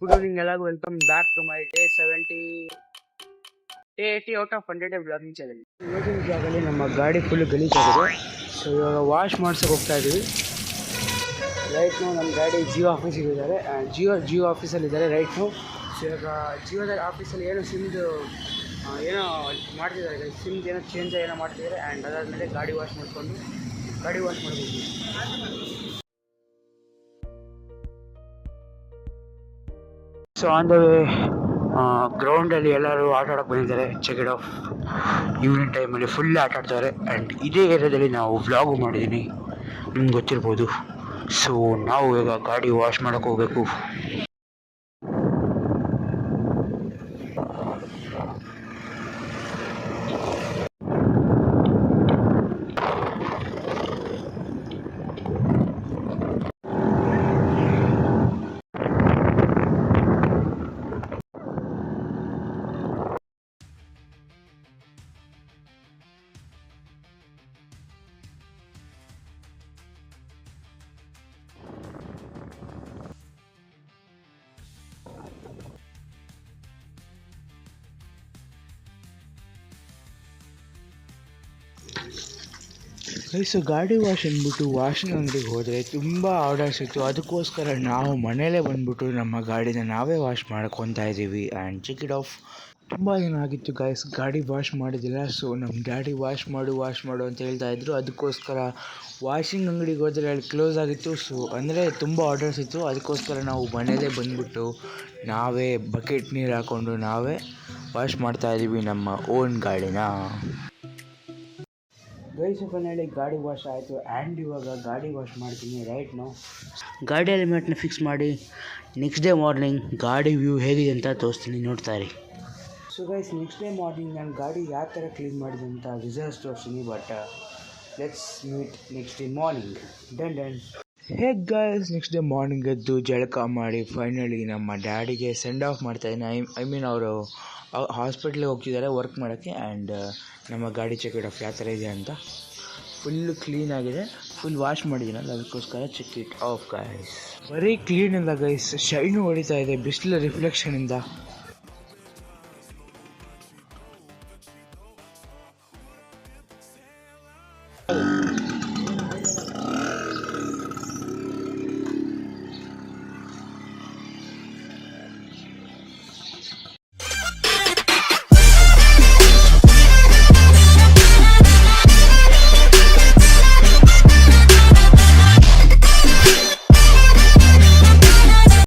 Good evening, hello, welcome back to my day 80 out of 100 vlogging challenge. ಇವತ್ತಿನ ಜಾಗದಲ್ಲಿ ನಮ್ಮ ಗಾಡಿ ಫುಲ್ ಗಲೀಜಾಗಿದೆ. ಸೊ ಇವಾಗ ವಾಶ್ ಮಾಡ್ಸೋಕೆ ಹೋಗ್ತಾ ಇದ್ದೀವಿ. ರೈಟ್ ನಾವು ನಮ್ಮ ಗಾಡಿ ಜಿಯೋ ಆಫೀಸಿಗೆ ಇದ್ದಾರೆ, ಜಿಯೋ ಆಫೀಸಲ್ಲಿ ಇದ್ದಾರೆ ರೈಟ್ ನಾವು. ಸೊ ಇವಾಗ ಜಿಯೋದ ಆಫೀಸಲ್ಲಿ ಏನೋ ಸಿಮ್ದು ಏನೋ ಮಾಡ್ತಿದ್ದಾರೆ, ಸಿಮ್ದು ಏನೋ ಚೇಂಜ್ ಏನೋ ಮಾಡ್ತಿದ್ದಾರೆ. ಆ್ಯಂಡ್ ಅದಾದಮೇಲೆ ಗಾಡಿ ವಾಶ್ ಮಾಡ್ಕೊಂಡು ಗಾಡಿ ವಾಶ್ ಮಾಡ್ಬೋದು. ಸೊ ಆನ್ ದ ವೇ ಗ್ರೌಂಡಲ್ಲಿ ಎಲ್ಲರೂ ಆಟ ಆಡೋಕ್ಕೆ ಬಂದಿದ್ದಾರೆ. ಚೆಕ್ ಇಟ್ ಆಫ್ ಈವ್ನಿಂಗ್ ಟೈಮಲ್ಲಿ ಫುಲ್ ಆಟ ಆಡ್ತಾರೆ. ಆ್ಯಂಡ್ ಇದೇ ಏರಿಯಾದಲ್ಲಿ ನಾವು ವ್ಲಾಗು ಮಾಡಿದ್ದೀನಿ, ನಿಮ್ಗೆ ಗೊತ್ತಿರ್ಬೋದು. ಸೊ ನಾವು ಈಗ ಗಾಡಿ ವಾಶ್ ಮಾಡೋಕ್ಕೆ ಹೋಗಬೇಕು. ಸೊ ಗಾಡಿ ವಾಶ್ ಅಂದ್ಬಿಟ್ಟು ವಾಷಿಂಗ್ ಅಂಗಡಿಗೆ ಹೋದರೆ ತುಂಬ ಆರ್ಡರ್ಸ್ ಇತ್ತು. ಅದಕ್ಕೋಸ್ಕರ ನಾವು ಮನೆಯಲ್ಲೇ ಬಂದ್ಬಿಟ್ಟು ನಮ್ಮ ಗಾಡಿನ ನಾವೇ ವಾಶ್ ಮಾಡ್ಕೊತಾ ಇದ್ದೀವಿ. ಆ್ಯಂಡ್ ಚೆಕ್ ಇಟ್ ಆಫ್ ತುಂಬ ದಿನ ಆಗಿತ್ತು ಗೈಸ್ ಗಾಡಿ ವಾಶ್ ಮಾಡಿದ್ದಿಲ್ಲ. ಸೊ ನಮ್ಮ ಗಾಡಿ ವಾಶ್ ಮಾಡು ಅಂತ ಹೇಳ್ತಾಯಿದ್ರು. ಅದಕ್ಕೋಸ್ಕರ ವಾಷಿಂಗ್ ಅಂಗಡಿಗೆ ಹೋದರೆ ಅಲ್ಲಿ ಕ್ಲೋಸ್ ಆಗಿತ್ತು. ಸೊ ಅಂದರೆ ತುಂಬ ಆರ್ಡರ್ಸ್ ಇತ್ತು. ಅದಕ್ಕೋಸ್ಕರ ನಾವು ಮನೆಯಲ್ಲೇ ಬಂದ್ಬಿಟ್ಟು ನಾವೇ ಬಕೆಟ್ ನೀರು ಹಾಕ್ಕೊಂಡು ನಾವೇ ವಾಶ್ ಮಾಡ್ತಾಯಿದ್ದೀವಿ ನಮ್ಮ ಓನ್ ಗಾಡಿನ. ಗೈಸ್ ಫೈನಲಿ ಗಾಡಿ ವಾಶ್ ಆಯಿತು. ಆ್ಯಂಡ್ ಇವಾಗ ಗಾಡಿ ವಾಶ್ ಮಾಡ್ತೀನಿ ರೈಟ್ ನಾವು. ಗಾಡಿ ಹೆಲ್ಮೆಟ್ನ ಫಿಕ್ಸ್ ಮಾಡಿ ನೆಕ್ಸ್ಟ್ ಡೇ ಮಾರ್ನಿಂಗ್ ಗಾಡಿ ವ್ಯೂ ಹೇಗಿದೆ ಅಂತ ತೋರಿಸ್ತೀನಿ, ನೋಡ್ತಾ ಇರಿ. So guys next day morning ನಾನು ಗಾಡಿ ಯಾವ ಥರ ಕ್ಲೀನ್ ಮಾಡಿದೆ ಅಂತ ರಿಸಲ್ಟ್ಸ್ ತೋರಿಸ್ತೀನಿ. But let's meet next day morning. Done ಹೇಗೆ ಗೈಸ್ ನೆಕ್ಸ್ಟ್ ಡೇ ಮಾರ್ನಿಂಗ್ ಎದ್ದು ಜಳಕ ಮಾಡಿ ಫೈನಲಿ ನಮ್ಮ ಡ್ಯಾಡಿಗೆ ಸೆಂಡ್ ಆಫ್ ಮಾಡ್ತಾಯಿದ್ದೀನಿ. ಐ ಮೀನ್ ಅವರು ಹಾಸ್ಪಿಟ್ಲಿಗೆ ಹೋಗ್ತಿದ್ದಾರೆ ವರ್ಕ್ ಮಾಡೋಕ್ಕೆ. ಆ್ಯಂಡ್ ನಮ್ಮ ಗಾಡಿ ಚೆಕ್ ಇಟ್ ಆಫ್ ಯಾವ ಥರ ಇದೆ ಅಂತ. ಫುಲ್ಲು ಕ್ಲೀನಾಗಿದೆ, ಫುಲ್ ವಾಶ್ ಮಾಡಿದ್ದೀನಲ್ಲ ಅದಕ್ಕೋಸ್ಕರ ಚೆಕ್ ಇಟ್ ಆಫ್ ಗೈಸ್. ಬರೀ ಕ್ಲೀನ್ ಇಲ್ಲ ಗೈಸ್, ಶೈನು ಹೊಡಿತಾ ಇದೆ ಬಿಸಿಲು ರಿಫ್ಲೆಕ್ಷನಿಂದ.